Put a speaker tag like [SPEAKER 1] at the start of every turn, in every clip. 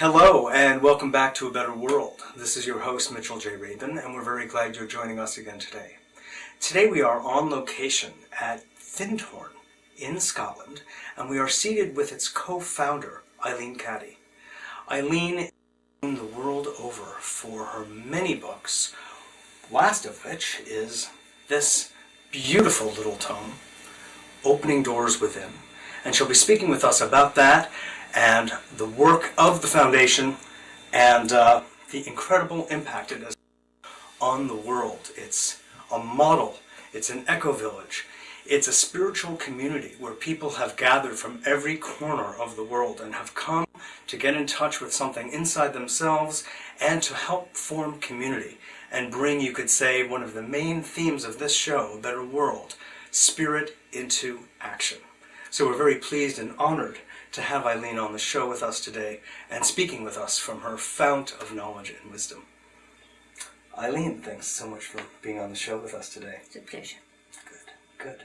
[SPEAKER 1] Hello and welcome back to A Better World. This is your host Mitchell J. Rabin and we're very glad you're joining us again today. Today we are on location at Findhorn in Scotland and we are seated with its co-founder Eileen Caddy. Eileen is known the world over for her many books, last of which is this beautiful little tome, Opening Doors Within. And she'll be speaking with us about that and the work of the foundation and the incredible impact it has on the world. It's a model, it's an eco-village, it's a spiritual community where people have gathered from every corner of the world and have come to get in touch with something inside themselves and to help form community and bring, you could say, one of the main themes of this show, A Better World, spirit into action. So we're very pleased and honored to have Eileen on the show with us today and speaking with us from her fount of knowledge and wisdom. Eileen, thanks so much for being on the show with us today.
[SPEAKER 2] It's a pleasure.
[SPEAKER 1] Good.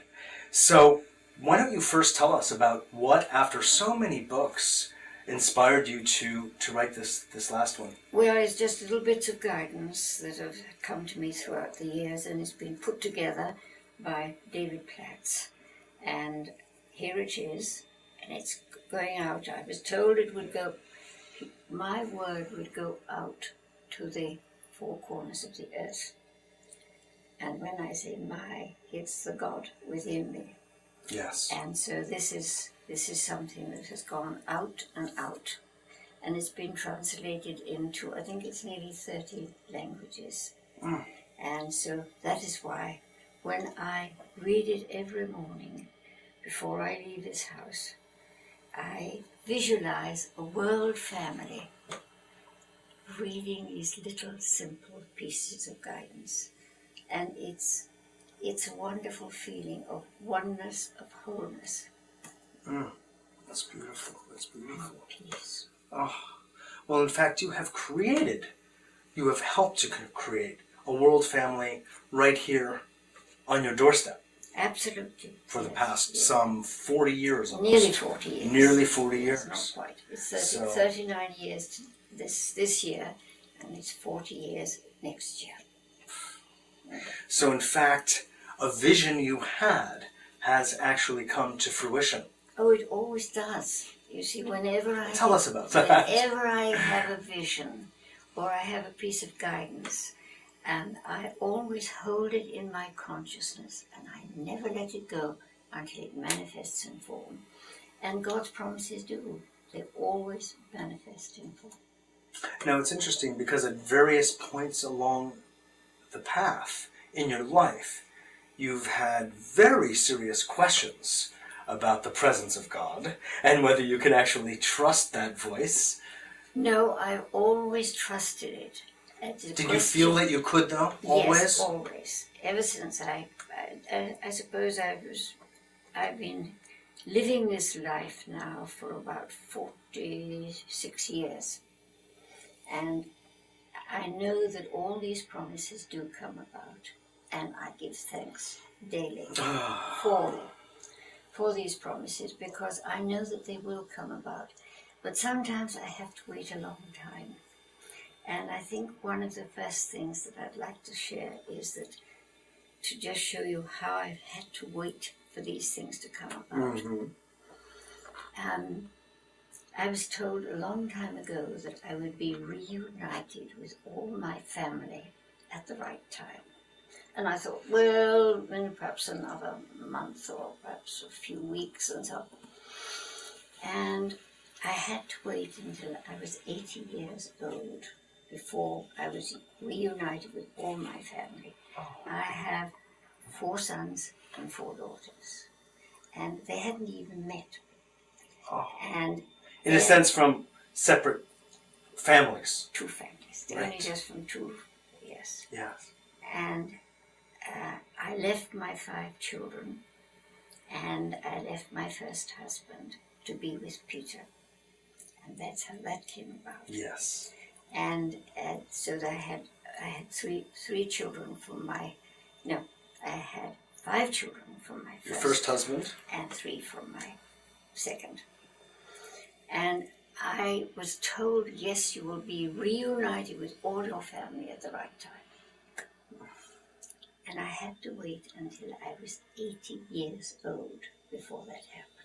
[SPEAKER 1] So why don't you first tell us about what, after so many books, inspired you to write this last one?
[SPEAKER 2] Well, it's just little bits of guidance that have come to me throughout the years, and it's been put together by David Platts. And here it is, and it's going out. I was told it would go, my word would go out to the four corners of the earth. And when I say my, it's the God within me.
[SPEAKER 1] Yes.
[SPEAKER 2] And so this is something that has gone out and out. And it's been translated into, I think it's nearly 30 languages.
[SPEAKER 1] Mm.
[SPEAKER 2] And so that is why when I read it every morning before I leave this house, I visualize a world family reading these little simple pieces of guidance. And it's a wonderful feeling of oneness, of wholeness.
[SPEAKER 1] That's beautiful. That's beautiful.
[SPEAKER 2] Peace.
[SPEAKER 1] Oh, well, in fact, you have helped to create a world family right here on your doorstep.
[SPEAKER 2] Absolutely.
[SPEAKER 1] For the past some 40 years almost.
[SPEAKER 2] Nearly 40 years.
[SPEAKER 1] Nearly 40 years.
[SPEAKER 2] It's not quite. It's 39 years this year, and it's 40 years next year.
[SPEAKER 1] So in fact, a vision you had has actually come to fruition.
[SPEAKER 2] Oh, it always does. You see, whenever I
[SPEAKER 1] Tell us about that.
[SPEAKER 2] Whenever I have a vision or I have a piece of guidance, and I always hold it in my consciousness, and I never let it go until it manifests in form. And God's promises do. They always manifest in form.
[SPEAKER 1] Now it's interesting because at various points along the path in your life, you've had very serious questions about the presence of God and whether you can actually trust that voice.
[SPEAKER 2] No, I've always trusted it.
[SPEAKER 1] Did you feel that you could, though? Always?
[SPEAKER 2] Yes, always. Ever since I suppose I've been living this life now for about 46 years. And I know that all these promises do come about. And I give thanks daily for these promises because I know that they will come about. But sometimes I have to wait a long time. And I think one of the first things that I'd like to share is that to just show you how I've had to wait for these things to come about.
[SPEAKER 1] Mm-hmm.
[SPEAKER 2] I was told a long time ago that I would be reunited with all my family at the right time. And I thought, well, perhaps another month or perhaps a few weeks and so. And I had to wait until I was 80 years old before I was reunited with all my family. I have 4 sons and 4 daughters, and they hadn't even met. And
[SPEAKER 1] in a sense, from separate families.
[SPEAKER 2] 2 families. They're
[SPEAKER 1] Right.
[SPEAKER 2] only just from 2, yes.
[SPEAKER 1] Yes.
[SPEAKER 2] And I left my 5 children, and I left my first husband to be with Peter. And that's how that came about.
[SPEAKER 1] Yes.
[SPEAKER 2] And so I had three children from my, no, I had 5 children from my
[SPEAKER 1] Your first husband?
[SPEAKER 2] and 3 from my second. And I was told, yes, you will be reunited with all your family at the right time. And I had to wait until I was 80 years old before that happened.